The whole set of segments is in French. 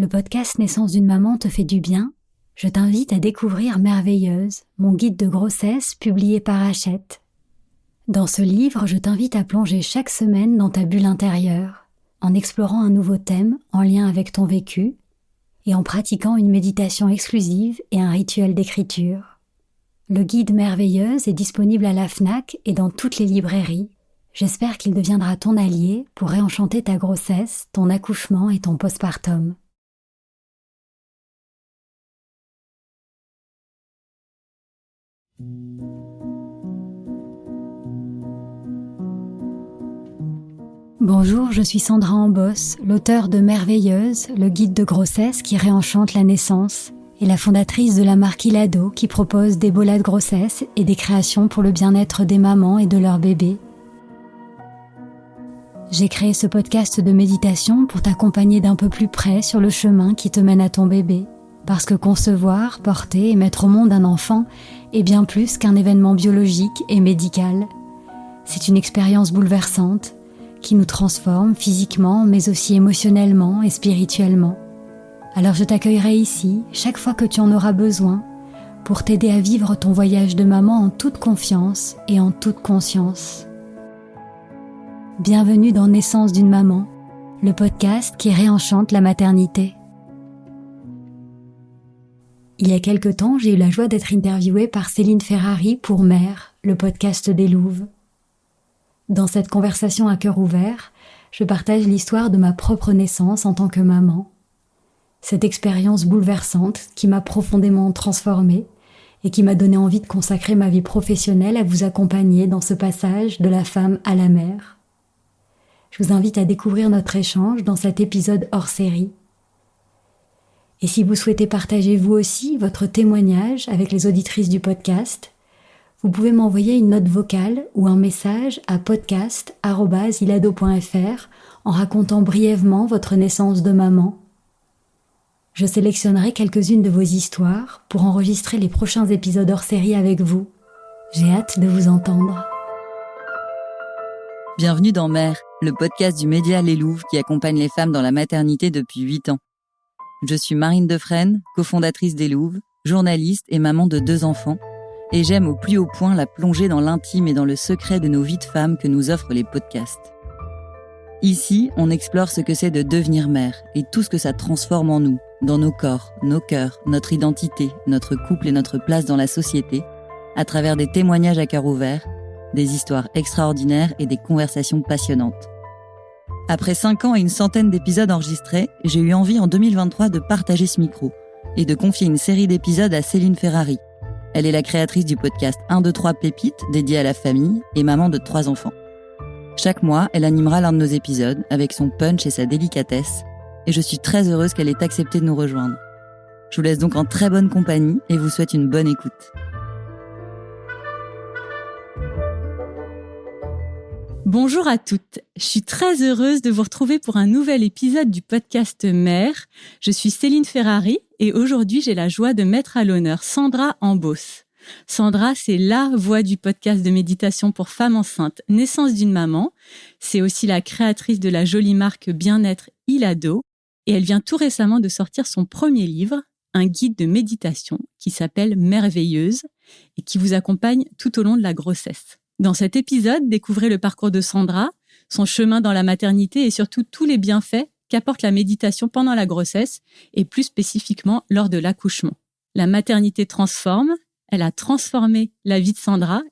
Le podcast Naissance d'une maman te fait du bien? Je t'invite à découvrir Merveilleuse, mon guide de grossesse publié par Hachette. Dans ce livre, je t'invite à plonger chaque semaine dans ta bulle intérieure, en explorant un nouveau thème en lien avec ton vécu et en pratiquant une méditation exclusive et un rituel d'écriture. Le guide Merveilleuse est disponible à la Fnac et dans toutes les librairies. J'espère qu'il deviendra ton allié pour réenchanter ta grossesse, ton accouchement et ton postpartum. Bonjour, je suis Sandra Ambos, l'auteure de Merveilleuse, le guide de grossesse qui réenchante la naissance, et la fondatrice de la marque Ilado qui propose des bolas de grossesse et des créations pour le bien-être des mamans et de leurs bébés. J'ai créé ce podcast de méditation pour t'accompagner d'un peu plus près sur le chemin qui te mène à ton bébé. Parce que concevoir, porter et mettre au monde un enfant est bien plus qu'un événement biologique et médical. C'est une expérience bouleversante qui nous transforme physiquement mais aussi émotionnellement et spirituellement. Alors je t'accueillerai ici chaque fois que tu en auras besoin pour t'aider à vivre ton voyage de maman en toute confiance et en toute conscience. Bienvenue dans Naissance d'une maman, le podcast qui réenchante la maternité. Il y a quelque temps, j'ai eu la joie d'être interviewée par Céline Ferrari pour Mère, le podcast des Louves. Dans cette conversation à cœur ouvert, je partage l'histoire de ma propre naissance en tant que maman. Cette expérience bouleversante qui m'a profondément transformée et qui m'a donné envie de consacrer ma vie professionnelle à vous accompagner dans ce passage de la femme à la mère. Je vous invite à découvrir notre échange dans cet épisode hors série. Et si vous souhaitez partager vous aussi votre témoignage avec les auditrices du podcast, vous pouvez m'envoyer une note vocale ou un message à podcast@ilado.fr en racontant brièvement votre naissance de maman. Je sélectionnerai quelques-unes de vos histoires pour enregistrer les prochains épisodes hors série avec vous. J'ai hâte de vous entendre. Bienvenue dans Mère, le podcast du média Les Louves qui accompagne les femmes dans la maternité depuis 8 ans. Je suis Marine Defresne, cofondatrice des Louves, journaliste et maman de 2 enfants, et j'aime au plus haut point la plongée dans l'intime et dans le secret de nos vies de femmes que nous offrent les podcasts. Ici, on explore ce que c'est de devenir mère et tout ce que ça transforme en nous, dans nos corps, nos cœurs, notre identité, notre couple et notre place dans la société, à travers des témoignages à cœur ouvert, des histoires extraordinaires et des conversations passionnantes. Après 5 ans et une centaine d'épisodes enregistrés, j'ai eu envie en 2023 de partager ce micro et de confier une série d'épisodes à Céline Ferrari. Elle est la créatrice du podcast 1, 2, 3 Pépites dédié à la famille et maman de 3 enfants. Chaque mois, elle animera l'un de nos épisodes avec son punch et sa délicatesse et je suis très heureuse qu'elle ait accepté de nous rejoindre. Je vous laisse donc en très bonne compagnie et vous souhaite une bonne écoute. Bonjour à toutes, je suis très heureuse de vous retrouver pour un nouvel épisode du podcast Mère. Je suis Céline Ferrari et aujourd'hui j'ai la joie de mettre à l'honneur Sandra Ambos. Sandra, c'est la voix du podcast de méditation pour femmes enceintes Naissance d'une maman. C'est aussi la créatrice de la jolie marque bien-être Ilado et elle vient tout récemment de sortir son premier livre, un guide de méditation qui s'appelle Merveilleuse et qui vous accompagne tout au long de la grossesse. Dans cet épisode, découvrez le parcours de Sandra, son chemin dans la maternité et surtout tous les bienfaits qu'apporte la méditation pendant la grossesse et plus spécifiquement lors de l'accouchement. La maternité transforme, elle a transformé la vie de Sandra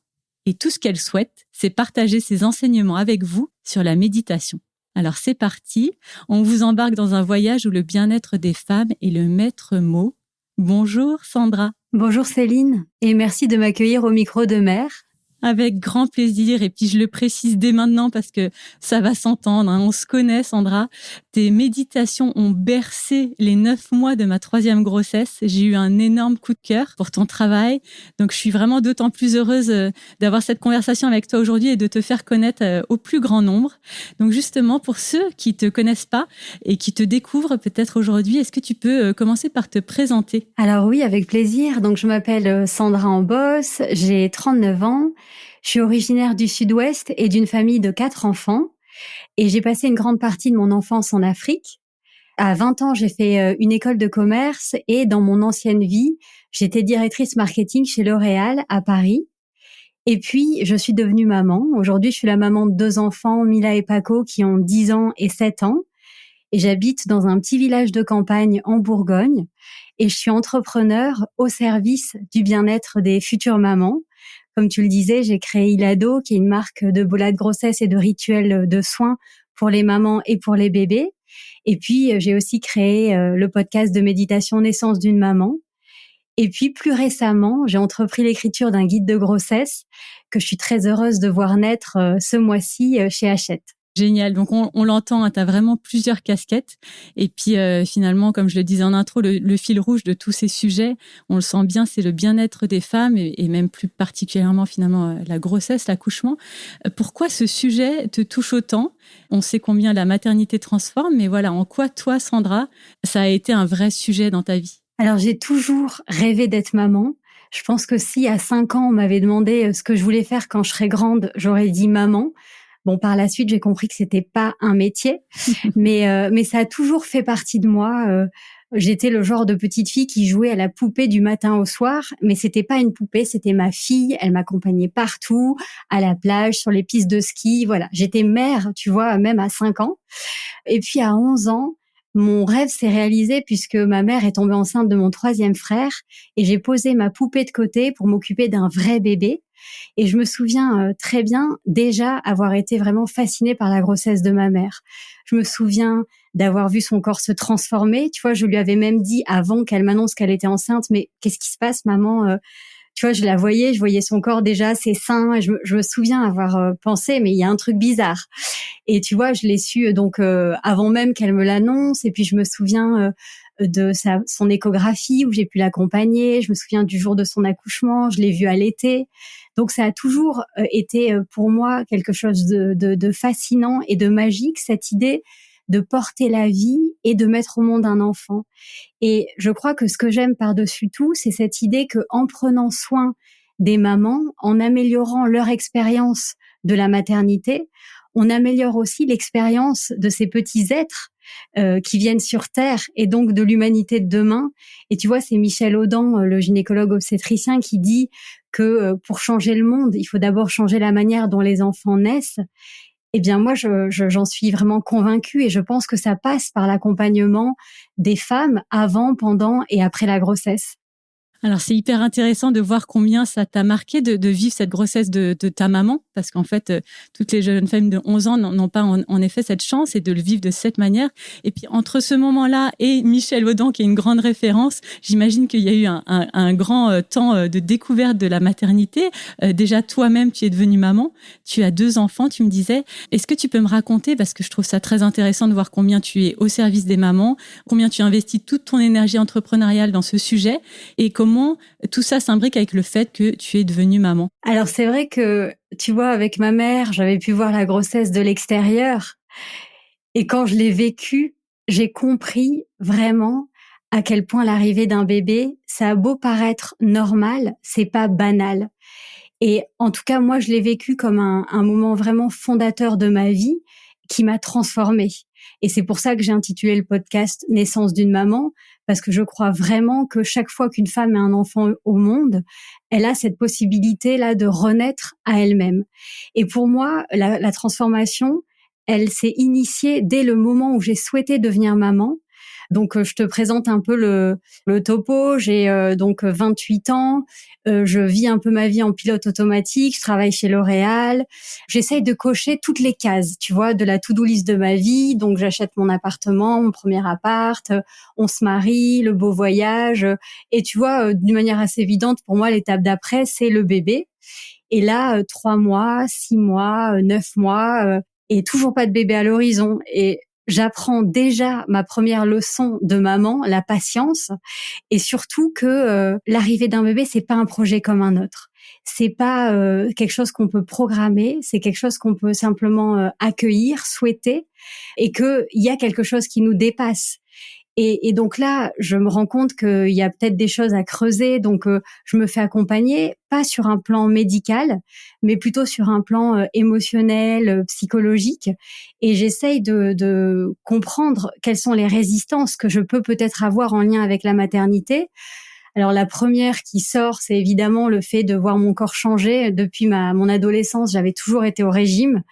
et tout ce qu'elle souhaite, c'est partager ses enseignements avec vous sur la méditation. Alors c'est parti, on vous embarque dans un voyage où le bien-être des femmes est le maître mot. Bonjour Sandra. Bonjour Céline et merci de m'accueillir au micro de Mère. Avec grand plaisir, et puis je le précise dès maintenant parce que ça va s'entendre, on se connaît Sandra. Tes méditations ont bercé les 9 mois de ma 3e grossesse. J'ai eu un énorme coup de cœur pour ton travail, donc je suis vraiment d'autant plus heureuse d'avoir cette conversation avec toi aujourd'hui et de te faire connaître au plus grand nombre. Donc justement, pour ceux qui te connaissent pas et qui te découvrent peut-être aujourd'hui, est-ce que tu peux commencer par te présenter ? Alors oui, avec plaisir. Donc je m'appelle Sandra Ambos, j'ai 39 ans. Je suis originaire du Sud-Ouest et d'une famille de 4 enfants et j'ai passé une grande partie de mon enfance en Afrique. À 20 ans, j'ai fait une école de commerce et dans mon ancienne vie, j'étais directrice marketing chez L'Oréal à Paris. Et puis, je suis devenue maman. Aujourd'hui, je suis la maman de 2 enfants, Mila et Paco, qui ont 10 ans et 7 ans. Et j'habite dans un petit village de campagne en Bourgogne. Et je suis entrepreneur au service du bien-être des futures mamans. Comme tu le disais, j'ai créé Ilado, qui est une marque de bolas de grossesse et de rituels de soins pour les mamans et pour les bébés. Et puis, j'ai aussi créé le podcast de méditation naissance d'une maman. Et puis, plus récemment, j'ai entrepris l'écriture d'un guide de grossesse que je suis très heureuse de voir naître ce mois-ci chez Hachette. Génial. Donc, on l'entend, hein, tu as vraiment plusieurs casquettes. Et puis, finalement, comme je le disais en intro, le fil rouge de tous ces sujets, on le sent bien, c'est le bien-être des femmes et même plus particulièrement, finalement, la grossesse, l'accouchement. Pourquoi ce sujet te touche autant? On sait combien la maternité transforme, mais voilà, en quoi, toi, Sandra, ça a été un vrai sujet dans ta vie? Alors, j'ai toujours rêvé d'être maman. Je pense que si à 5 ans, on m'avait demandé ce que je voulais faire quand je serais grande, j'aurais dit maman. Bon, par la suite, j'ai compris que c'était pas un métier, mais ça a toujours fait partie de moi. J'étais le genre de petite fille qui jouait à la poupée du matin au soir, mais c'était pas une poupée, c'était ma fille. Elle m'accompagnait partout, à la plage, sur les pistes de ski. Voilà, j'étais mère, tu vois, même à 5 ans. Et puis à 11 ans, mon rêve s'est réalisé puisque ma mère est tombée enceinte de mon 3e frère et j'ai posé ma poupée de côté pour m'occuper d'un vrai bébé. Et je me souviens très bien déjà avoir été vraiment fascinée par la grossesse de ma mère. Je me souviens d'avoir vu son corps se transformer. Tu vois, je lui avais même dit avant qu'elle m'annonce qu'elle était enceinte, mais qu'est-ce qui se passe, maman? Tu vois, je la voyais, je voyais son corps déjà, ses seins. Et je me souviens avoir pensé, mais il y a un truc bizarre. Et tu vois, je l'ai su donc avant même qu'elle me l'annonce. Et puis je me souviens de son échographie où j'ai pu l'accompagner. Je me souviens du jour de son accouchement. Je l'ai vue allaiter. Donc ça a toujours été pour moi quelque chose de fascinant et de magique, cette idée de porter la vie et de mettre au monde un enfant. Et je crois que ce que j'aime par-dessus tout, c'est cette idée que en prenant soin des mamans, en améliorant leur expérience de la maternité, on améliore aussi l'expérience de ces petits êtres qui viennent sur Terre et donc de l'humanité de demain. Et tu vois, c'est Michel Audin, le gynécologue obstétricien, qui dit que pour changer le monde, il faut d'abord changer la manière dont les enfants naissent. Eh bien, moi, j'en suis vraiment convaincue et je pense que ça passe par l'accompagnement des femmes avant, pendant et après la grossesse. Alors, c'est hyper intéressant de voir combien ça t'a marqué de vivre cette grossesse de ta maman, parce qu'en fait, toutes les jeunes femmes de 11 ans n'ont pas en effet cette chance et de le vivre de cette manière. Et puis, entre ce moment-là et Michel Audin, qui est une grande référence, j'imagine qu'il y a eu un grand temps de découverte de la maternité. Déjà, toi-même, tu es devenue maman, tu as 2 enfants, tu me disais. Est-ce que tu peux me raconter, parce que je trouve ça très intéressant de voir combien tu es au service des mamans, combien tu investis toute ton énergie entrepreneuriale dans ce sujet, et comment tout ça s'imbrique avec le fait que tu es devenue maman? Alors c'est vrai que, tu vois, avec ma mère, j'avais pu voir la grossesse de l'extérieur. Et quand je l'ai vécue, j'ai compris vraiment à quel point l'arrivée d'un bébé, ça a beau paraître normal, c'est pas banal. Et en tout cas, moi, je l'ai vécu comme un moment vraiment fondateur de ma vie qui m'a transformée. Et c'est pour ça que j'ai intitulé le podcast Naissance d'une maman, parce que je crois vraiment que chaque fois qu'une femme met un enfant au monde, elle a cette possibilité-là de renaître à elle-même. Et pour moi, la transformation, elle s'est initiée dès le moment où j'ai souhaité devenir maman. Donc, je te présente un peu le topo. J'ai donc 28 ans. Je vis un peu ma vie en pilote automatique. Je travaille chez L'Oréal. J'essaye de cocher toutes les cases, tu vois, de la to-do list de ma vie. Donc, j'achète mon appartement, mon premier appart. On se marie, le beau voyage. Et tu vois, d'une manière assez évidente, pour moi, l'étape d'après, c'est le bébé. Et là, 3 mois, 6 mois, 9 mois, et toujours pas de bébé à l'horizon. Et j'apprends déjà ma première leçon de maman, la patience, et surtout que l'arrivée d'un bébé, c'est pas un projet comme un autre. C'est pas quelque chose qu'on peut programmer, c'est quelque chose qu'on peut simplement accueillir, souhaiter, et que il y a quelque chose qui nous dépasse. Et donc là, je me rends compte qu'il y a peut-être des choses à creuser. Donc, je me fais accompagner, pas sur un plan médical, mais plutôt sur un plan émotionnel, psychologique. Et j'essaye de comprendre quelles sont les résistances que je peux peut-être avoir en lien avec la maternité. Alors la première qui sort, c'est évidemment le fait de voir mon corps changer. Depuis mon adolescence, j'avais toujours été au régime,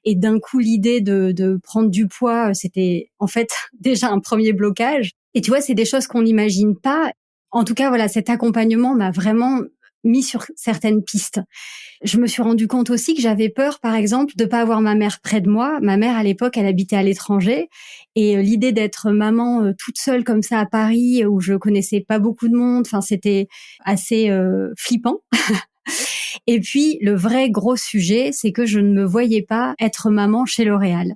et d'un coup l'idée de prendre du poids, c'était en fait déjà un premier blocage. Et tu vois, c'est des choses qu'on n'imagine pas. En tout cas, voilà, cet accompagnement m'a vraiment mis sur certaines pistes. Je me suis rendu compte aussi que j'avais peur, par exemple, de pas avoir ma mère près de moi. Ma mère, à l'époque, elle habitait à l'étranger, et l'idée d'être maman toute seule comme ça à Paris, où je connaissais pas beaucoup de monde, enfin, c'était assez flippant. Et puis, le vrai gros sujet, c'est que je ne me voyais pas être maman chez L'Oréal.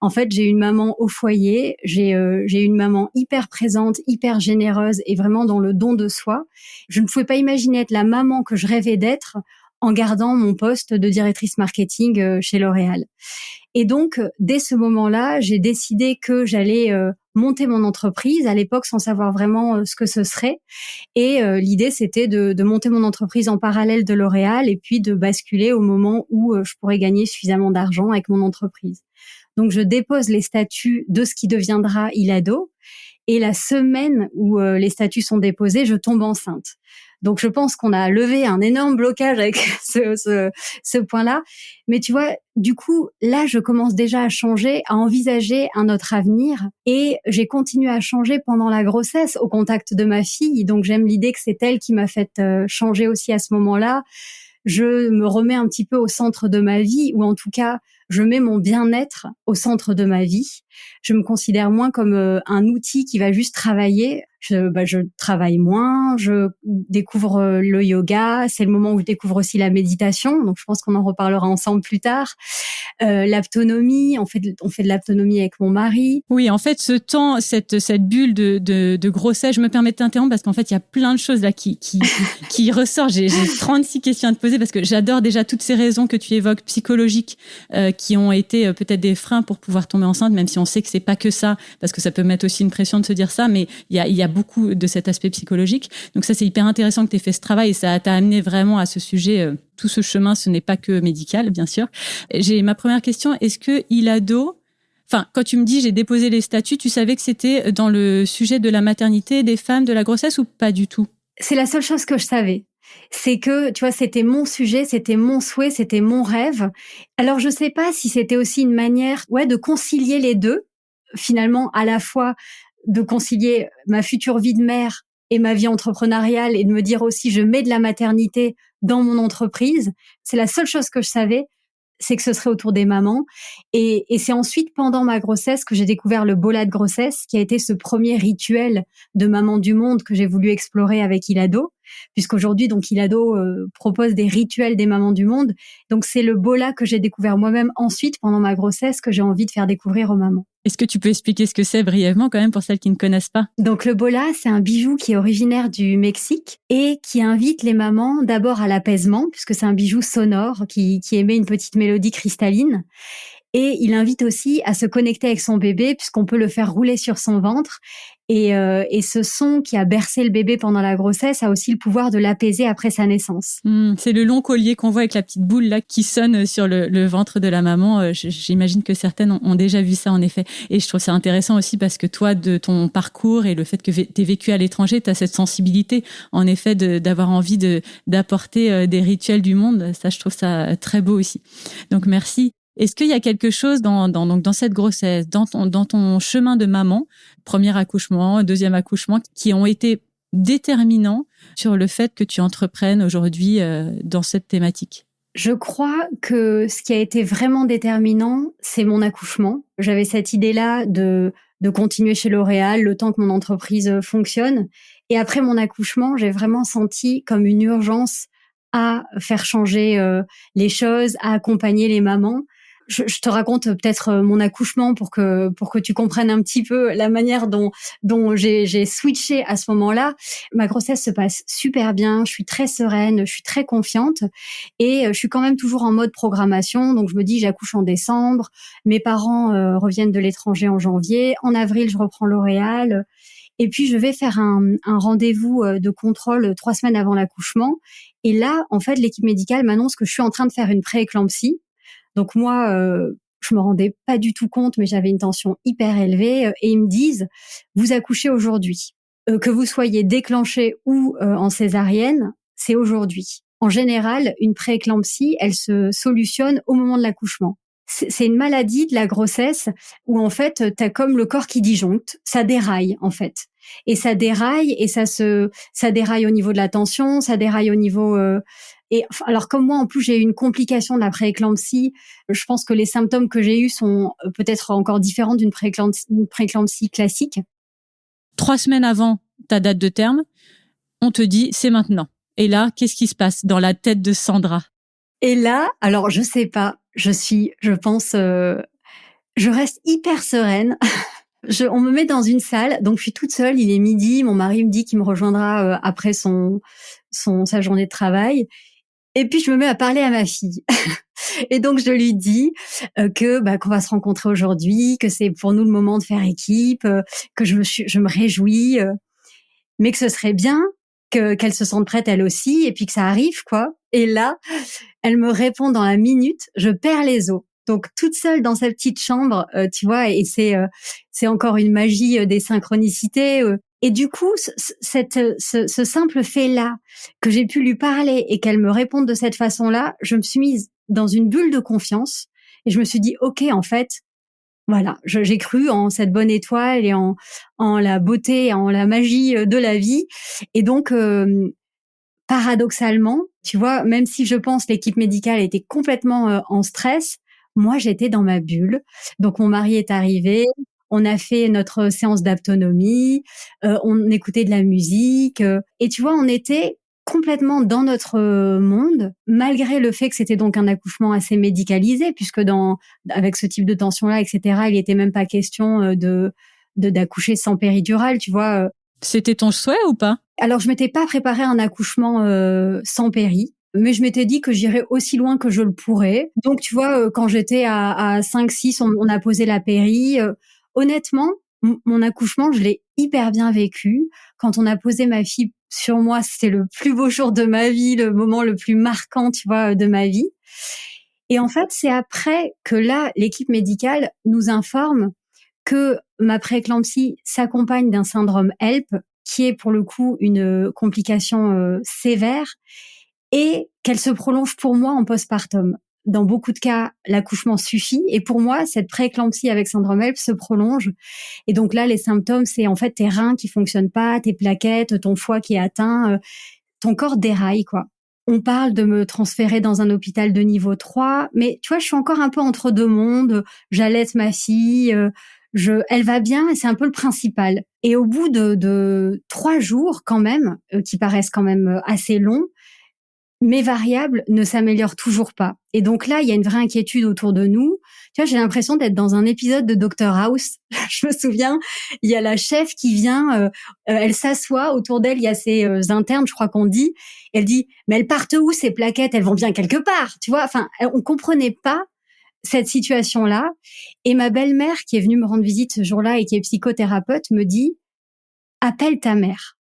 En fait, j'ai une maman au foyer, j'ai une maman hyper présente, hyper généreuse et vraiment dans le don de soi. Je ne pouvais pas imaginer être la maman que je rêvais d'être en gardant mon poste de directrice marketing chez L'Oréal. Et donc, dès ce moment-là, j'ai décidé que j'allais monter mon entreprise, à l'époque sans savoir vraiment ce que ce serait. Et l'idée, c'était de monter mon entreprise en parallèle de L'Oréal et puis de basculer au moment où je pourrais gagner suffisamment d'argent avec mon entreprise. Donc, je dépose les statuts de ce qui deviendra Ilado. Et la semaine où les statuts sont déposés, je tombe enceinte. Donc, je pense qu'on a levé un énorme blocage avec ce point-là. Mais tu vois, du coup, là, je commence déjà à changer, à envisager un autre avenir. Et j'ai continué à changer pendant la grossesse, au contact de ma fille. Donc, j'aime l'idée que c'est elle qui m'a fait changer aussi à ce moment-là. Je me remets un petit peu au centre de ma vie, ou en tout cas, je mets mon bien-être au centre de ma vie. Je me considère moins comme un outil qui va juste travailler. Je travaille moins, je découvre le yoga, c'est le moment où je découvre aussi la méditation, donc je pense qu'on en reparlera ensemble plus tard. L'autonomie, on fait de l'autonomie avec mon mari. Oui, en fait, ce temps, cette bulle de grossesse, je me permets de t'interrompre parce qu'en fait, il y a plein de choses là qui ressortent. J'ai 36 questions à te poser parce que j'adore déjà toutes ces raisons que tu évoques, psychologiques, qui ont été peut-être des freins pour pouvoir tomber enceinte, même si on sait que c'est pas que ça, parce que ça peut mettre aussi une pression de se dire ça, mais il y a beaucoup de cet aspect psychologique. Donc ça, c'est hyper intéressant que tu aies fait ce travail et ça t'a amené vraiment à ce sujet. Tout ce chemin, ce n'est pas que médical, bien sûr. J'ai ma première question. Est-ce que Ilado, enfin, quand tu me dis j'ai déposé les statuts, tu savais que c'était dans le sujet de la maternité, des femmes, de la grossesse ou pas du tout? C'est la seule chose que je savais. C'est que, tu vois, c'était mon sujet, c'était mon souhait, c'était mon rêve. Alors, je sais pas si c'était aussi une manière, de concilier les deux. Finalement, à la fois de concilier ma future vie de mère et ma vie entrepreneuriale, et de me dire aussi, je mets de la maternité dans mon entreprise. C'est la seule chose que je savais, c'est que ce serait autour des mamans. Et c'est ensuite, pendant ma grossesse, que j'ai découvert le bola de grossesse, qui a été ce premier rituel de maman du monde que j'ai voulu explorer avec Ilado, puisqu'aujourd'hui, donc, Ilado propose des rituels des mamans du monde. Donc, c'est le bola que j'ai découvert moi-même ensuite, pendant ma grossesse, que j'ai envie de faire découvrir aux mamans. Est-ce que tu peux expliquer ce que c'est brièvement quand même pour celles qui ne connaissent pas? Donc le bola, c'est un bijou qui est originaire du Mexique et qui invite les mamans d'abord à l'apaisement, puisque c'est un bijou sonore qui émet une petite mélodie cristalline. Et il invite aussi à se connecter avec son bébé, puisqu'on peut le faire rouler sur son ventre. Et ce son qui a bercé le bébé pendant la grossesse a aussi le pouvoir de l'apaiser après sa naissance. C'est le long collier qu'on voit avec la petite boule là qui sonne sur le ventre de la maman. J'imagine que certaines ont déjà vu ça en effet. Et je trouve ça intéressant aussi parce que toi, de ton parcours et le fait que tu aies vécu à l'étranger, tu as cette sensibilité en effet d'avoir envie d'apporter des rituels du monde. Ça, je trouve ça très beau aussi. Donc merci. Est-ce qu'il y a quelque chose dans cette grossesse, dans ton chemin de maman, premier accouchement, deuxième accouchement, qui ont été déterminants sur le fait que tu entreprennes aujourd'hui dans cette thématique? Je crois que ce qui a été vraiment déterminant, c'est mon accouchement. J'avais cette idée-là de continuer chez L'Oréal le temps que mon entreprise fonctionne. Et après mon accouchement, j'ai vraiment senti comme une urgence à faire changer les choses, à accompagner les mamans. Je te raconte peut-être mon accouchement pour que tu comprennes un petit peu la manière dont j'ai switché à ce moment-là. Ma grossesse se passe super bien, je suis très sereine, je suis très confiante et je suis quand même toujours en mode programmation. Donc je me dis j'accouche en décembre, mes parents reviennent de l'étranger en janvier, en avril je reprends L'Oréal. Et puis, je vais faire un rendez-vous de contrôle 3 semaines avant l'accouchement. Et là, en fait, l'équipe médicale m'annonce que je suis en train de faire une pré-éclampsie. Donc moi, je me rendais pas du tout compte, mais j'avais une tension hyper élevée. Et ils me disent, vous accouchez aujourd'hui. Que vous soyez déclenché ou en césarienne, c'est aujourd'hui. En général, une pré-éclampsie, elle se solutionne au moment de l'accouchement. C'est une maladie de la grossesse où en fait, t'as comme le corps qui disjoncte, ça déraille en fait. Et ça déraille et ça déraille au niveau de la tension, ça déraille au niveau et alors comme moi en plus j'ai eu une complication de la pré-éclampsie, je pense que les symptômes que j'ai eus sont peut-être encore différents d'une pré-éclampsie classique. 3 semaines avant ta date de terme, on te dit c'est maintenant. Et là, qu'est-ce qui se passe dans la tête de Sandra? Et là, alors je sais pas, je pense, je reste hyper sereine. On me met dans une salle, donc je suis toute seule, il est midi, mon mari me dit qu'il me rejoindra après sa journée de travail. Et puis je me mets à parler à ma fille. Et donc je lui dis qu'on va se rencontrer aujourd'hui, que c'est pour nous le moment de faire équipe, que je me réjouis, mais que ce serait bien qu'elle se sente prête elle aussi, et puis que ça arrive quoi. Et là, elle me répond dans la minute, je perds les os. Donc toute seule dans sa petite chambre, tu vois, et c'est encore une magie des synchronicités. Et du coup, ce simple fait-là, que j'ai pu lui parler et qu'elle me réponde de cette façon-là, je me suis mise dans une bulle de confiance et je me suis dit, ok, en fait, voilà, j'ai cru en cette bonne étoile et en la beauté, en la magie de la vie. Et donc, paradoxalement, tu vois, même si je pense l'équipe médicale était complètement en stress, moi j'étais dans ma bulle. Donc mon mari est arrivé, on a fait notre séance d'autonomie, on écoutait de la musique et tu vois, on était complètement dans notre monde, malgré le fait que c'était donc un accouchement assez médicalisé, puisque avec ce type de tension-là, etc., il était même pas question d'accoucher sans péridurale, tu vois. C'était ton souhait ou pas? Alors, je m'étais pas préparé à un accouchement sans péri, mais je m'étais dit que j'irais aussi loin que je le pourrais. Donc, tu vois, quand j'étais à 5-6, on a posé la péri. Honnêtement, mon accouchement, je l'ai hyper bien vécu. Quand on a posé ma fille sur moi, c'était le plus beau jour de ma vie, le moment le plus marquant, tu vois, de ma vie. Et en fait, c'est après que là, l'équipe médicale nous informe que ma prééclampsie s'accompagne d'un syndrome HELP, qui est pour le coup une complication sévère, et qu'elle se prolonge pour moi en postpartum. Dans beaucoup de cas, l'accouchement suffit, et pour moi, cette prééclampsie avec syndrome HELP se prolonge. Et donc là, les symptômes, c'est en fait tes reins qui fonctionnent pas, tes plaquettes, ton foie qui est atteint, ton corps déraille, quoi. On parle de me transférer dans un hôpital de niveau 3, mais tu vois, je suis encore un peu entre deux mondes. J'allaite ma fille, elle va bien et c'est un peu le principal. Et au bout de 3 jours quand même, qui paraissent quand même assez longs, mes variables ne s'améliorent toujours pas. Et donc là, il y a une vraie inquiétude autour de nous. Tu vois, j'ai l'impression d'être dans un épisode de Dr House. Je me souviens, il y a la chef qui vient, elle s'assoit, autour d'elle, il y a ses internes, je crois qu'on dit. Elle dit, mais elles partent où ces plaquettes? Elles vont bien quelque part, tu vois. Enfin, on comprenait pas cette situation-là. Et ma belle-mère, qui est venue me rendre visite ce jour-là et qui est psychothérapeute, me dit, appelle ta mère.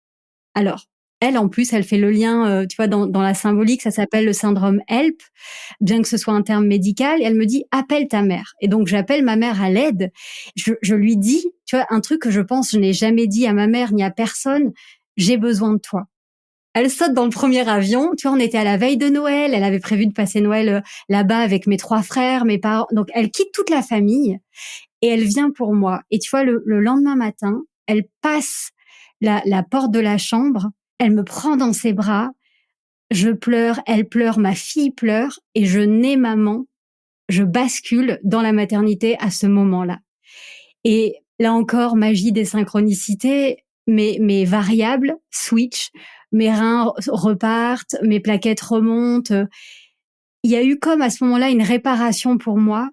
Alors, elle, en plus, elle fait le lien, tu vois, dans la symbolique, ça s'appelle le syndrome HELP, bien que ce soit un terme médical. Et elle me dit, appelle ta mère. Et donc, j'appelle ma mère à l'aide. Je lui dis, tu vois, un truc que je pense, je n'ai jamais dit à ma mère ni à personne, j'ai besoin de toi. Elle saute dans le premier avion. Tu vois, on était à la veille de Noël. Elle avait prévu de passer Noël là-bas avec mes 3 frères, mes parents. Donc, elle quitte toute la famille et elle vient pour moi. Et tu vois, le lendemain matin, elle passe la porte de la chambre. Elle me prend dans ses bras. Je pleure, elle pleure, ma fille pleure et je nais maman. Je bascule dans la maternité à ce moment-là. Et là encore, magie des synchronicités, mes variables switch, mes reins repartent, mes plaquettes remontent. Il y a eu comme à ce moment-là une réparation pour moi.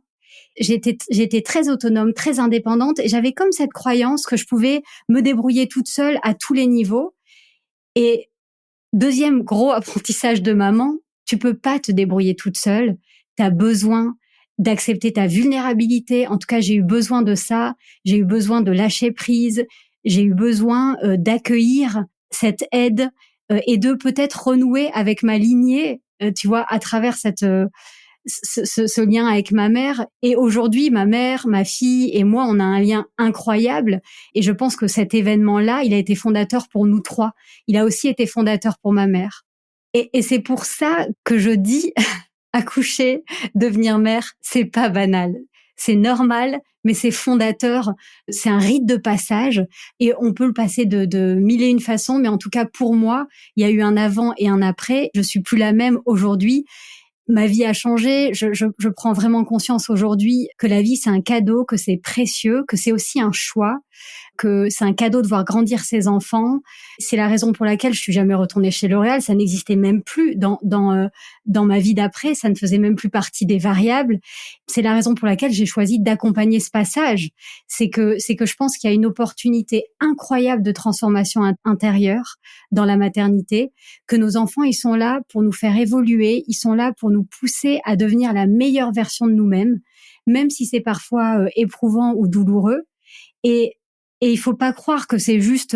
J'étais très autonome, très indépendante et j'avais comme cette croyance que je pouvais me débrouiller toute seule à tous les niveaux. Et deuxième gros apprentissage de maman, tu peux pas te débrouiller toute seule. Tu as besoin d'accepter ta vulnérabilité. En tout cas, j'ai eu besoin de ça. J'ai eu besoin de lâcher prise. j'ai eu besoin d'accueillir cette aide et de peut-être renouer avec ma lignée, tu vois, à travers ce lien avec ma mère. Et aujourd'hui, ma mère, ma fille et moi, on a un lien incroyable. Et je pense que cet événement-là, il a été fondateur pour nous trois. Il a aussi été fondateur pour ma mère. Et c'est pour ça que je dis, accoucher, devenir mère, c'est pas banal. C'est normal, mais c'est fondateur. C'est un rite de passage et on peut le passer de mille et une façons. Mais en tout cas, pour moi, il y a eu un avant et un après. Je suis plus la même aujourd'hui. Ma vie a changé. Je prends vraiment conscience aujourd'hui que la vie, c'est un cadeau, que c'est précieux, que c'est aussi un choix, que c'est un cadeau de voir grandir ses enfants. C'est la raison pour laquelle je suis jamais retournée chez L'Oréal. Ça n'existait même plus dans ma vie d'après. Ça ne faisait même plus partie des variables. C'est la raison pour laquelle j'ai choisi d'accompagner ce passage. C'est que je pense qu'il y a une opportunité incroyable de transformation intérieure dans la maternité, que nos enfants, ils sont là pour nous faire évoluer, ils sont là pour nous pousser à devenir la meilleure version de nous-mêmes, même si c'est parfois éprouvant ou douloureux. Et il faut pas croire que c'est juste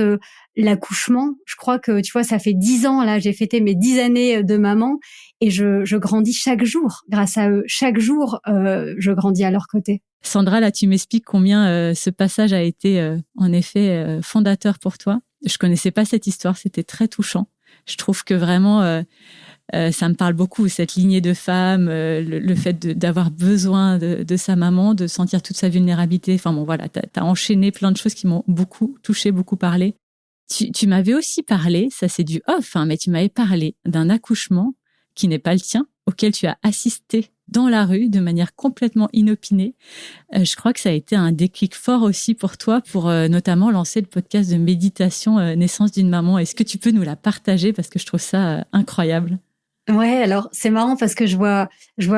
l'accouchement. Je crois que, tu vois, ça fait 10 ans, là, j'ai fêté mes 10 années de maman et je grandis chaque jour grâce à eux. Chaque jour, je grandis à leur côté. Sandra, là, tu m'expliques combien ce passage a été, en effet, fondateur pour toi. Je connaissais pas cette histoire, c'était très touchant. Je trouve que vraiment, ça me parle beaucoup, cette lignée de femmes, le fait d'avoir besoin de sa maman, de sentir toute sa vulnérabilité. Enfin bon, voilà, t'as enchaîné plein de choses qui m'ont beaucoup touché, beaucoup parlé. Tu m'avais aussi parlé, ça c'est du off, hein, mais tu m'avais parlé d'un accouchement qui n'est pas le tien, auquel tu as assisté dans la rue de manière complètement inopinée. Je crois que ça a été un déclic fort aussi pour toi, pour notamment lancer le podcast de méditation Naissance d'une maman. Est-ce que tu peux nous la partager parce que je trouve ça incroyable. Ouais, alors c'est marrant parce que je vois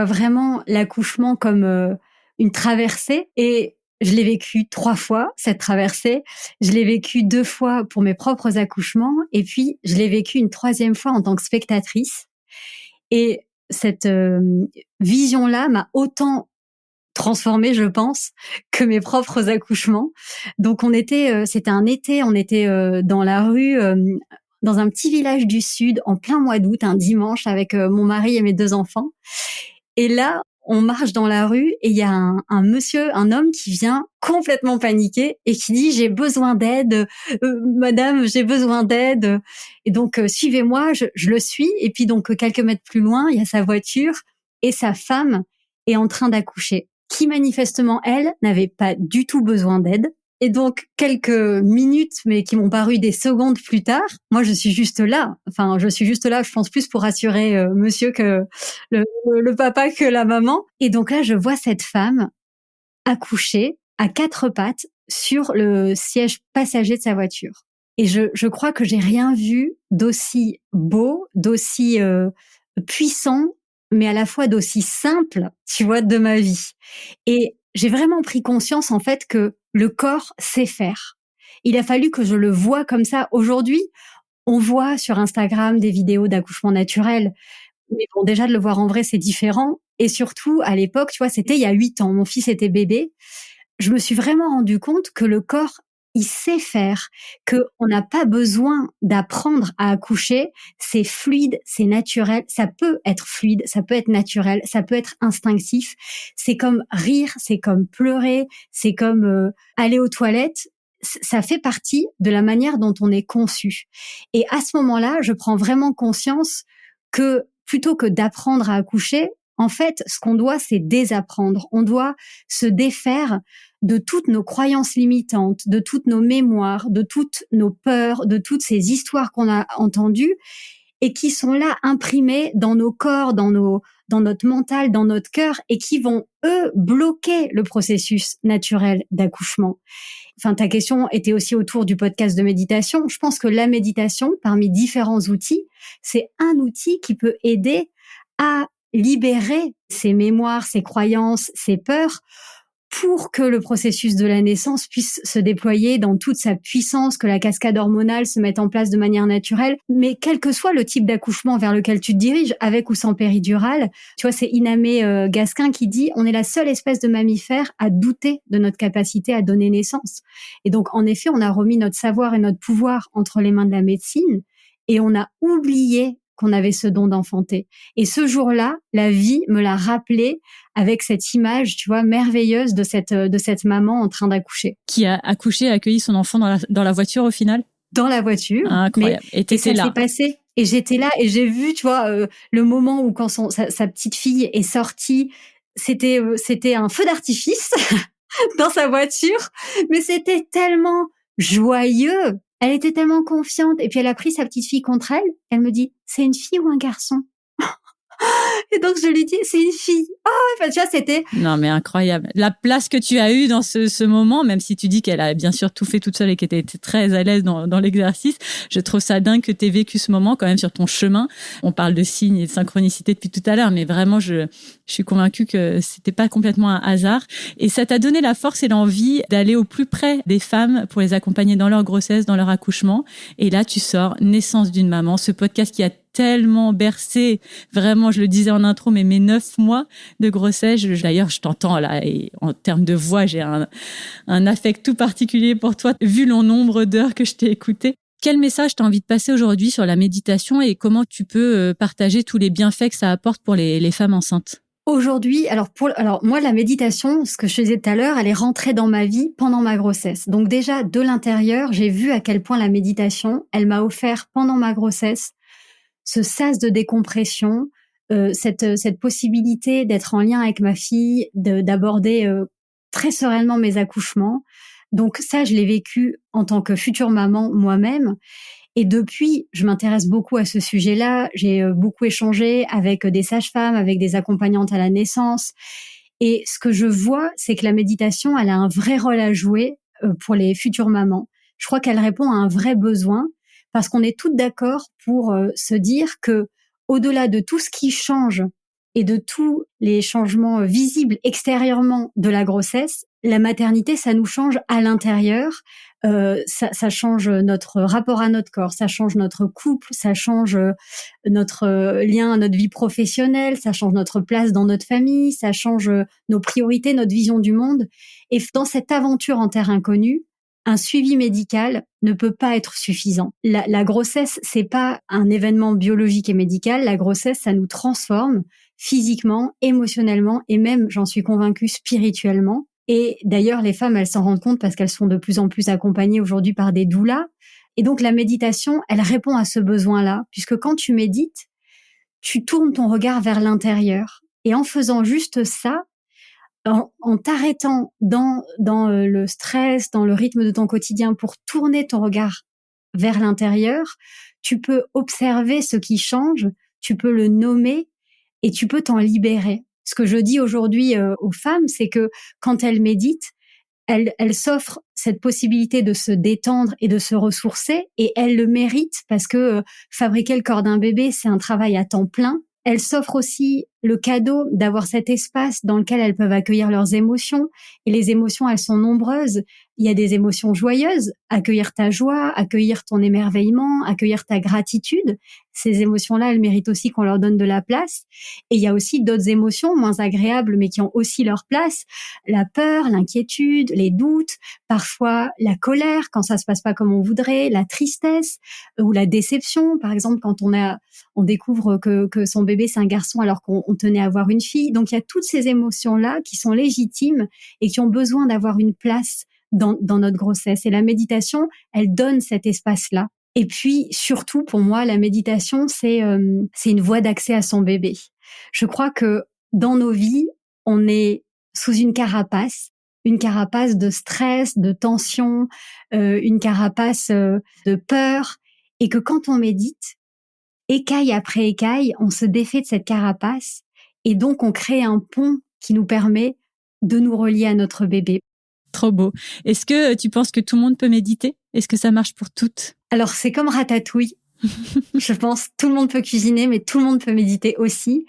vraiment l'accouchement comme une traversée et je l'ai vécu 3 fois, cette traversée. Je l'ai vécu 2 fois pour mes propres accouchements et puis je l'ai vécu une 3e fois en tant que spectatrice. Et cette vision-là m'a autant transformée, je pense, que mes propres accouchements. Donc c'était un été, on était dans la rue, dans un petit village du Sud, en plein mois d'août, un dimanche, avec mon mari et mes 2 enfants. Et là, on marche dans la rue et il y a un monsieur, un homme qui vient complètement paniqué et qui dit « J'ai besoin d'aide, madame, j'ai besoin d'aide ». Et donc, suivez-moi, je le suis. Et puis donc, quelques mètres plus loin, il y a sa voiture et sa femme est en train d'accoucher, qui manifestement, elle, n'avait pas du tout besoin d'aide. Et donc, quelques minutes, mais qui m'ont paru des secondes plus tard, moi, je suis juste là. Enfin, je suis juste là, je pense plus pour rassurer monsieur que le papa que la maman. Et donc là, je vois cette femme accoucher à 4 pattes sur le siège passager de sa voiture. Et je crois que j'ai rien vu d'aussi beau, d'aussi puissant, mais à la fois d'aussi simple, tu vois, de ma vie. Et j'ai vraiment pris conscience, en fait, que le corps sait faire. Il a fallu que je le voie comme ça. Aujourd'hui, on voit sur Instagram des vidéos d'accouchement naturel. Mais bon, déjà, de le voir en vrai, c'est différent. Et surtout, à l'époque, tu vois, c'était il y a 8 ans. Mon fils était bébé. Je me suis vraiment rendu compte que le corps, il sait faire, que on n'a pas besoin d'apprendre à accoucher. C'est fluide, c'est naturel. Ça peut être fluide, ça peut être naturel, ça peut être instinctif. C'est comme rire, c'est comme pleurer, c'est comme aller aux toilettes. Ça fait partie de la manière dont on est conçu. Et à ce moment-là, je prends vraiment conscience que plutôt que d'apprendre à accoucher, en fait, ce qu'on doit, c'est désapprendre. On doit se défaire de toutes nos croyances limitantes, de toutes nos mémoires, de toutes nos peurs, de toutes ces histoires qu'on a entendues et qui sont là imprimées dans nos corps, dans notre mental, dans notre cœur et qui vont, eux, bloquer le processus naturel d'accouchement. Enfin, ta question était aussi autour du podcast de méditation. Je pense que la méditation, parmi différents outils, c'est un outil qui peut aider à libérer ces mémoires, ces croyances, ces peurs pour que le processus de la naissance puisse se déployer dans toute sa puissance, que la cascade hormonale se mette en place de manière naturelle. Mais quel que soit le type d'accouchement vers lequel tu te diriges, avec ou sans péridurale, tu vois, c'est Inamé Gasquin qui dit « On est la seule espèce de mammifère à douter de notre capacité à donner naissance ». Et donc, en effet, on a remis notre savoir et notre pouvoir entre les mains de la médecine et on a oublié qu'on avait ce don d'enfanter. Et ce jour-là, la vie me l'a rappelé avec cette image, tu vois, merveilleuse de cette maman en train d'accoucher. Qui a accouché et accueilli son enfant dans la voiture au final? Dans la voiture. Ah, incroyable. Et t'étais là. Ça s'est passé. Et j'étais là et j'ai vu, tu vois, le moment où quand sa petite fille est sortie, c'était un feu d'artifice dans sa voiture, mais c'était tellement joyeux. Elle était tellement confiante. Et puis elle a pris sa petite fille contre elle. Elle me dit, c'est une fille ou un garçon? Et donc je lui dis, c'est une fille. Oh, enfin, tu vois, c'était... Non, mais incroyable. La place que tu as eue dans ce moment, même si tu dis qu'elle a bien sûr tout fait toute seule et qu'elle était très à l'aise dans l'exercice, je trouve ça dingue que tu aies vécu ce moment quand même sur ton chemin. On parle de signes et de synchronicité depuis tout à l'heure, mais vraiment, je suis convaincue que c'était pas complètement un hasard. Et ça t'a donné la force et l'envie d'aller au plus près des femmes pour les accompagner dans leur grossesse, dans leur accouchement. Et là, tu sors Naissance d'une maman, ce podcast qui a tellement bercé, vraiment, je le disais en intro, mais mes 9 mois de grossesse, d'ailleurs, je t'entends là, et en termes de voix, j'ai un affect tout particulier pour toi, vu le nombre d'heures que je t'ai écouté. Quel message t'as envie de passer aujourd'hui sur la méditation et comment tu peux partager tous les bienfaits que ça apporte pour les femmes enceintes? Aujourd'hui, alors moi, la méditation, ce que je disais tout à l'heure, elle est rentrée dans ma vie pendant ma grossesse. Donc déjà, de l'intérieur, j'ai vu à quel point la méditation, elle m'a offert pendant ma grossesse ce sas de décompression, cette possibilité d'être en lien avec ma fille, d'aborder très sereinement mes accouchements. Donc ça, je l'ai vécu en tant que future maman moi-même. Et depuis, je m'intéresse beaucoup à ce sujet-là. J'ai beaucoup échangé avec des sages-femmes, avec des accompagnantes à la naissance. Et ce que je vois, c'est que la méditation, elle a un vrai rôle à jouer pour les futures mamans. Je crois qu'elle répond à un vrai besoin parce qu'on est toutes d'accord pour se dire que au-delà de tout ce qui change et de tous les changements visibles extérieurement de la grossesse, la maternité, ça nous change à l'intérieur. Ça change notre rapport à notre corps, ça change notre couple, ça change notre lien à notre vie professionnelle, ça change notre place dans notre famille, ça change nos priorités, notre vision du monde. Et dans cette aventure en terre inconnue, un suivi médical ne peut pas être suffisant. La grossesse, c'est pas un événement biologique et médical. La grossesse, ça nous transforme physiquement, émotionnellement et même, j'en suis convaincue, spirituellement. Et d'ailleurs, les femmes, elles s'en rendent compte parce qu'elles sont de plus en plus accompagnées aujourd'hui par des doulas. Et donc, la méditation, elle répond à ce besoin-là, puisque quand tu médites, tu tournes ton regard vers l'intérieur. Et en faisant juste ça, en t'arrêtant dans le stress, dans le rythme de ton quotidien pour tourner ton regard vers l'intérieur, tu peux observer ce qui change, tu peux le nommer et tu peux t'en libérer. Ce que je dis aujourd'hui aux femmes, c'est que quand elles méditent, elles s'offrent cette possibilité de se détendre et de se ressourcer et elles le méritent parce que fabriquer le corps d'un bébé, c'est un travail à temps plein. Elles s'offrent aussi le cadeau d'avoir cet espace dans lequel elles peuvent accueillir leurs émotions. Et les émotions, elles sont nombreuses. Il y a des émotions joyeuses, accueillir ta joie, accueillir ton émerveillement, accueillir ta gratitude. Ces émotions-là, elles méritent aussi qu'on leur donne de la place. Et il y a aussi d'autres émotions moins agréables, mais qui ont aussi leur place. La peur, l'inquiétude, les doutes, parfois la colère quand ça se passe pas comme on voudrait, la tristesse ou la déception. Par exemple, quand on découvre que son bébé c'est un garçon alors qu'on tenait à avoir une fille. Donc il y a toutes ces émotions-là qui sont légitimes et qui ont besoin d'avoir une place dans notre grossesse. Et la méditation, elle donne cet espace-là. Et puis surtout, pour moi, la méditation, c'est une voie d'accès à son bébé. Je crois que dans nos vies, on est sous une carapace de stress, de tension, une carapace de peur, et que quand on médite, écaille après écaille, on se défait de cette carapace et donc on crée un pont qui nous permet de nous relier à notre bébé. Trop beau. Est-ce que tu penses que tout le monde peut méditer? Est-ce que ça marche pour toutes? Alors c'est comme Ratatouille. Je pense tout le monde peut cuisiner, mais tout le monde peut méditer aussi.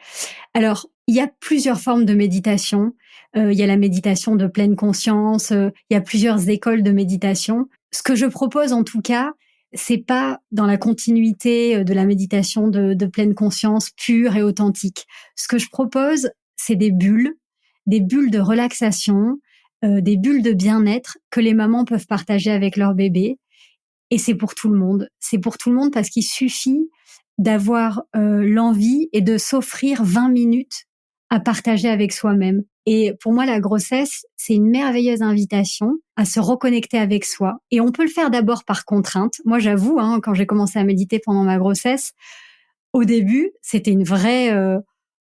Alors il y a plusieurs formes de méditation. il y a la méditation de pleine conscience, il y a plusieurs écoles de méditation. Ce que je propose en tout cas, c'est pas dans la continuité de la méditation de pleine conscience pure et authentique. Ce que je propose, c'est des bulles de relaxation, des bulles de bien-être que les mamans peuvent partager avec leur bébé. Et c'est pour tout le monde. C'est pour tout le monde parce qu'il suffit d'avoir l'envie et de s'offrir 20 minutes à partager avec soi-même. Et pour moi, la grossesse, c'est une merveilleuse invitation à se reconnecter avec soi. Et on peut le faire d'abord par contrainte. Moi, j'avoue, quand j'ai commencé à méditer pendant ma grossesse, au début, c'était une vraie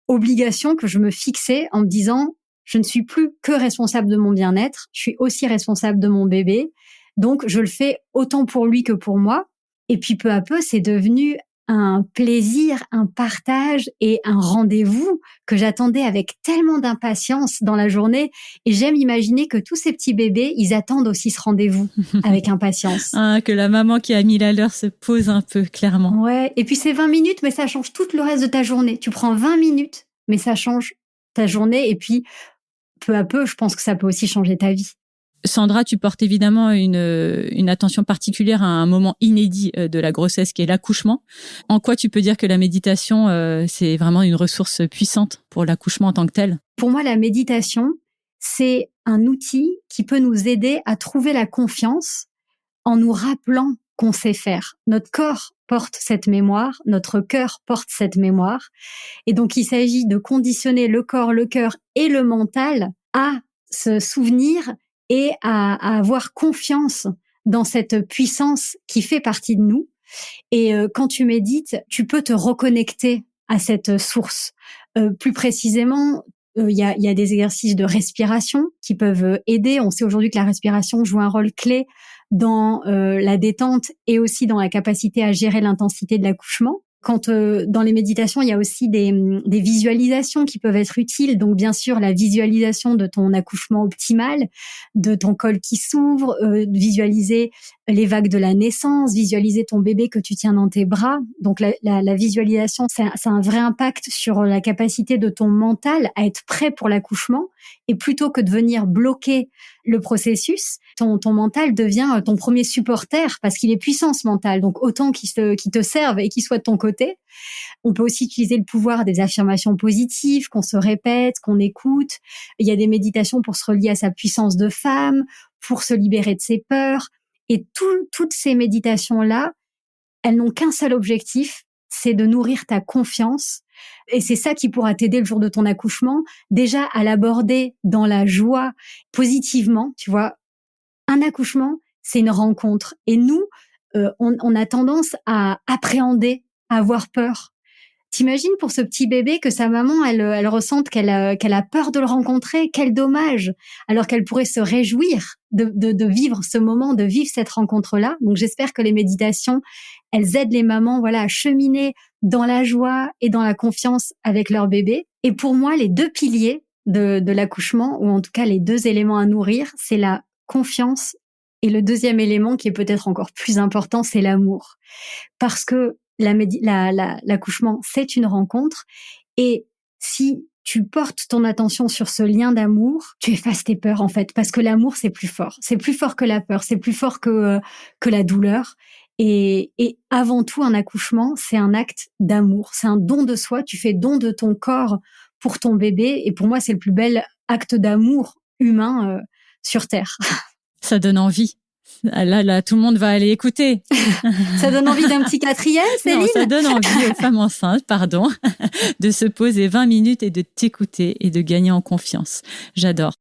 obligation que je me fixais en me disant, je ne suis plus que responsable de mon bien-être, je suis aussi responsable de mon bébé. Donc, je le fais autant pour lui que pour moi. Et puis, peu à peu, c'est devenu un plaisir, un partage et un rendez-vous que j'attendais avec tellement d'impatience dans la journée. Et j'aime imaginer que tous ces petits bébés, ils attendent aussi ce rendez-vous avec impatience. Que la maman qui a mis la leur se pose un peu, clairement. Ouais. Et puis, c'est 20 minutes, mais ça change tout le reste de ta journée. Tu prends 20 minutes, mais ça change ta journée. Et puis, peu à peu, je pense que ça peut aussi changer ta vie. Sandra, tu portes évidemment une attention particulière à un moment inédit de la grossesse qui est l'accouchement. En quoi tu peux dire que la méditation, c'est vraiment une ressource puissante pour l'accouchement en tant que tel? Pour moi, la méditation, c'est un outil qui peut nous aider à trouver la confiance en nous rappelant qu'on sait faire. Notre corps porte cette mémoire, notre cœur porte cette mémoire. Et donc, il s'agit de conditionner le corps, le cœur et le mental à se souvenir et à avoir confiance dans cette puissance qui fait partie de nous. Et quand tu médites, tu peux te reconnecter à cette source. Plus précisément, il y a des exercices de respiration qui peuvent aider. On sait aujourd'hui que la respiration joue un rôle clé dans la détente et aussi dans la capacité à gérer l'intensité de l'accouchement. Quand dans les méditations, il y a aussi des visualisations qui peuvent être utiles. Donc, bien sûr, la visualisation de ton accouchement optimal, de ton col qui s'ouvre, visualiser les vagues de la naissance, visualiser ton bébé que tu tiens dans tes bras. Donc, la visualisation, ça a un vrai impact sur la capacité de ton mental à être prêt pour l'accouchement. Et plutôt que de venir bloquer le processus, ton mental devient ton premier supporter parce qu'il est puissant, ce mental. Donc, autant qu'il te serve et qu'il soit de ton côté. On peut aussi utiliser le pouvoir des affirmations positives qu'on se répète, qu'on écoute. Il y a des méditations pour se relier à sa puissance de femme, pour se libérer de ses peurs. Et toutes ces méditations-là, elles n'ont qu'un seul objectif, c'est de nourrir ta confiance. Et c'est ça qui pourra t'aider le jour de ton accouchement, déjà à l'aborder dans la joie, positivement, tu vois. Un accouchement, c'est une rencontre. Et nous, on a tendance à appréhender, à avoir peur. T'imagines pour ce petit bébé que sa maman, elle ressente qu'elle a peur de le rencontrer. Quel dommage! Alors qu'elle pourrait se réjouir de vivre ce moment, de vivre cette rencontre-là. Donc j'espère que les méditations, elles aident les mamans, à cheminer dans la joie et dans la confiance avec leur bébé. Et pour moi, les deux piliers de l'accouchement, ou en tout cas les deux éléments à nourrir, c'est la confiance. Et le deuxième élément, qui est peut-être encore plus important, c'est l'amour. Parce que l'accouchement, c'est une rencontre. Et si tu portes ton attention sur ce lien d'amour, tu effaces tes peurs, en fait. Parce que l'amour, c'est plus fort. C'est plus fort que la peur. C'est plus fort que la douleur. Et avant tout, un accouchement, c'est un acte d'amour. C'est un don de soi. Tu fais don de ton corps pour ton bébé. Et pour moi, c'est le plus bel acte d'amour humain sur Terre. Ça donne envie. Là, tout le monde va aller écouter. Ça donne envie d'un petit quatrième, Céline? Non, ça donne envie aux femmes enceintes, de se poser 20 minutes et de t'écouter et de gagner en confiance. J'adore.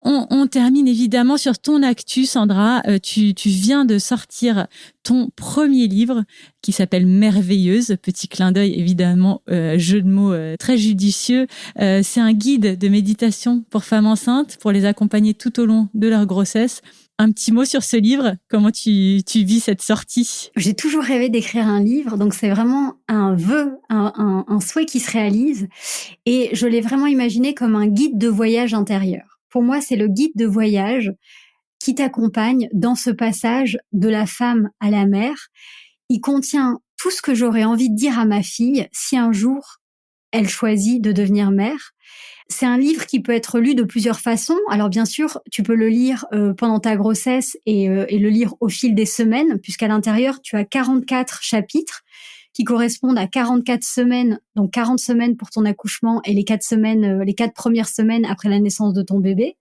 On termine évidemment sur ton actu, Sandra. Tu viens de sortir ton premier livre qui s'appelle Merveilleuse. Petit clin d'œil, évidemment, jeu de mots très judicieux. C'est un guide de méditation pour femmes enceintes, pour les accompagner tout au long de leur grossesse. Un petit mot sur ce livre, comment tu vis cette sortie? J'ai toujours rêvé d'écrire un livre, donc c'est vraiment un vœu, un souhait qui se réalise. Et je l'ai vraiment imaginé comme un guide de voyage intérieur. Pour moi, c'est le guide de voyage qui t'accompagne dans ce passage de la femme à la mère. Il contient tout ce que j'aurais envie de dire à ma fille si un jour elle choisit de devenir mère. C'est un livre qui peut être lu de plusieurs façons. Alors bien sûr, tu peux le lire pendant ta grossesse et le lire au fil des semaines, puisqu'à l'intérieur, tu as 44 chapitres qui correspondent à 44 semaines, donc 40 semaines pour ton accouchement et les 4 premières semaines après la naissance de ton bébé.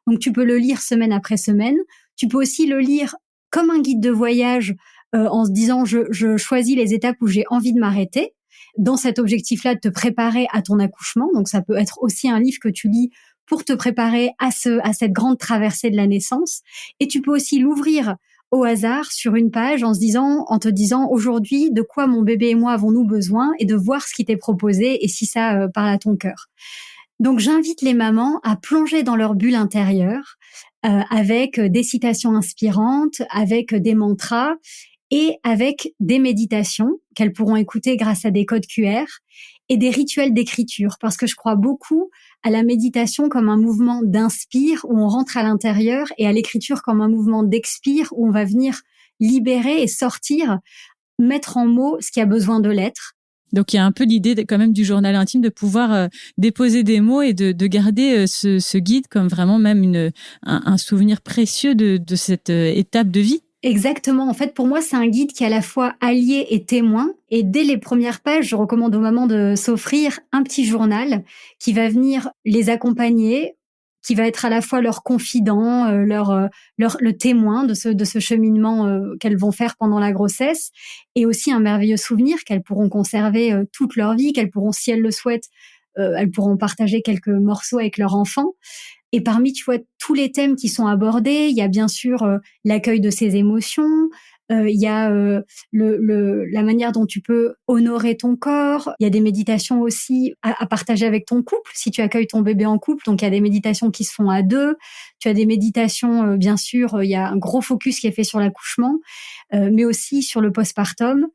Donc tu peux le lire semaine après semaine. Tu peux aussi le lire comme un guide de voyage en se disant je choisis les étapes où j'ai envie de m'arrêter. Dans cet objectif-là, de te préparer à ton accouchement. Donc ça peut être aussi un livre que tu lis pour te préparer à cette grande traversée de la naissance. Et tu peux aussi l'ouvrir au hasard sur une page en te disant aujourd'hui de quoi mon bébé et moi avons-nous besoin et de voir ce qui t'est proposé et si ça parle à ton cœur. Donc j'invite les mamans à plonger dans leur bulle intérieure avec des citations inspirantes, avec des mantras et avec des méditations qu'elles pourront écouter grâce à des codes QR et des rituels d'écriture, parce que je crois beaucoup à la méditation comme un mouvement d'inspire où on rentre à l'intérieur et à l'écriture comme un mouvement d'expire où on va venir libérer et sortir, mettre en mots ce qui a besoin de l'être. Donc, il y a un peu l'idée quand même du journal intime de pouvoir déposer des mots et de garder ce guide comme vraiment même un souvenir précieux de cette étape de vie. Exactement. En fait, pour moi, c'est un guide qui est à la fois allié et témoin. Et dès les premières pages, je recommande aux mamans de s'offrir un petit journal qui va venir les accompagner, qui va être à la fois leur confident, le témoin de ce cheminement qu'elles vont faire pendant la grossesse, et aussi un merveilleux souvenir qu'elles pourront conserver toute leur vie, qu'elles pourront, si elles le souhaitent, elles pourront partager quelques morceaux avec leur enfant. Et parmi, tu vois, tous les thèmes qui sont abordés, il y a bien sûr l'accueil de ses émotions, il y a la manière dont tu peux honorer ton corps. Il y a des méditations aussi à partager avec ton couple, si tu accueilles ton bébé en couple. Donc, il y a des méditations qui se font à deux. Tu as des méditations, bien sûr, il y a un gros focus qui est fait sur l'accouchement, mais aussi sur le postpartum.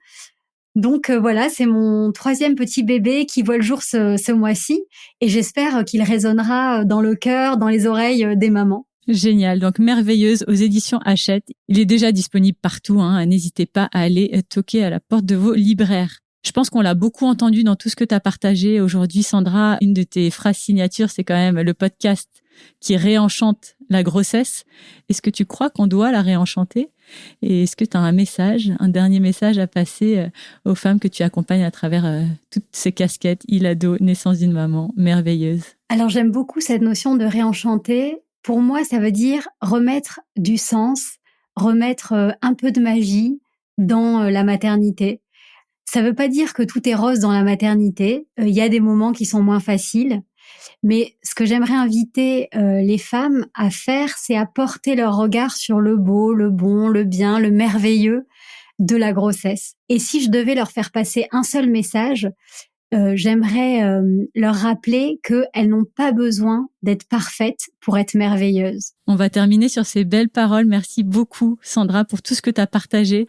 Donc voilà, c'est mon 3e petit bébé qui voit le jour ce mois-ci et j'espère qu'il résonnera dans le cœur, dans les oreilles des mamans. Génial, donc Merveilleuse aux éditions Hachette. Il est déjà disponible partout, n'hésitez pas à aller toquer à la porte de vos libraires. Je pense qu'on l'a beaucoup entendu dans tout ce que tu as partagé aujourd'hui, Sandra. Une de tes phrases signatures, c'est quand même le podcast qui réenchante la grossesse. Est-ce que tu crois qu'on doit la réenchanter ? Et est-ce que tu as un dernier message à passer aux femmes que tu accompagnes à travers toutes ces casquettes, Ilado, naissance d'une maman, merveilleuse ? Alors j'aime beaucoup cette notion de réenchanter. Pour moi, ça veut dire remettre du sens, remettre un peu de magie dans la maternité. Ça veut pas dire que tout est rose dans la maternité. Il y a des moments qui sont moins faciles. Mais ce que j'aimerais inviter les femmes à faire, c'est à porter leur regard sur le beau, le bon, le bien, le merveilleux de la grossesse. Et si je devais leur faire passer un seul message, j'aimerais leur rappeler qu'elles n'ont pas besoin d'être parfaites pour être merveilleuses. On va terminer sur ces belles paroles. Merci beaucoup, Sandra, pour tout ce que tu as partagé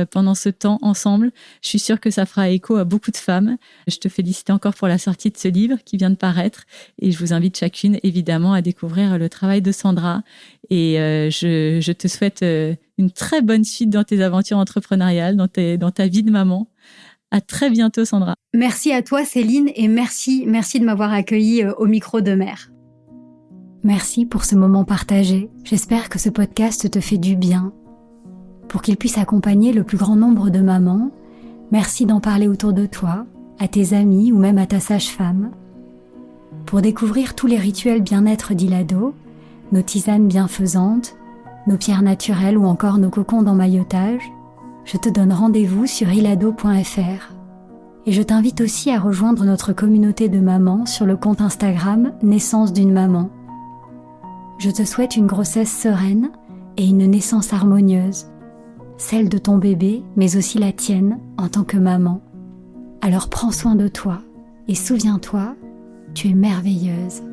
pendant ce temps ensemble. Je suis sûre que ça fera écho à beaucoup de femmes. Je te félicite encore pour la sortie de ce livre qui vient de paraître et je vous invite chacune, évidemment, à découvrir le travail de Sandra. Et je te souhaite une très bonne suite dans tes aventures entrepreneuriales, dans ta vie de maman. À très bientôt, Sandra. Merci à toi, Céline, et merci de m'avoir accueillie au micro de Mère. Merci pour ce moment partagé. J'espère que ce podcast te fait du bien. Pour qu'il puisse accompagner le plus grand nombre de mamans, merci d'en parler autour de toi, à tes amis ou même à ta sage-femme. Pour découvrir tous les rituels bien-être d'Ilado, nos tisanes bienfaisantes, nos pierres naturelles ou encore nos cocons d'emmaillotage, je te donne rendez-vous sur ilado.fr. Et je t'invite aussi à rejoindre notre communauté de mamans sur le compte Instagram Naissance d'une maman. Je te souhaite une grossesse sereine et une naissance harmonieuse, celle de ton bébé, mais aussi la tienne en tant que maman. Alors prends soin de toi et souviens-toi, tu es merveilleuse.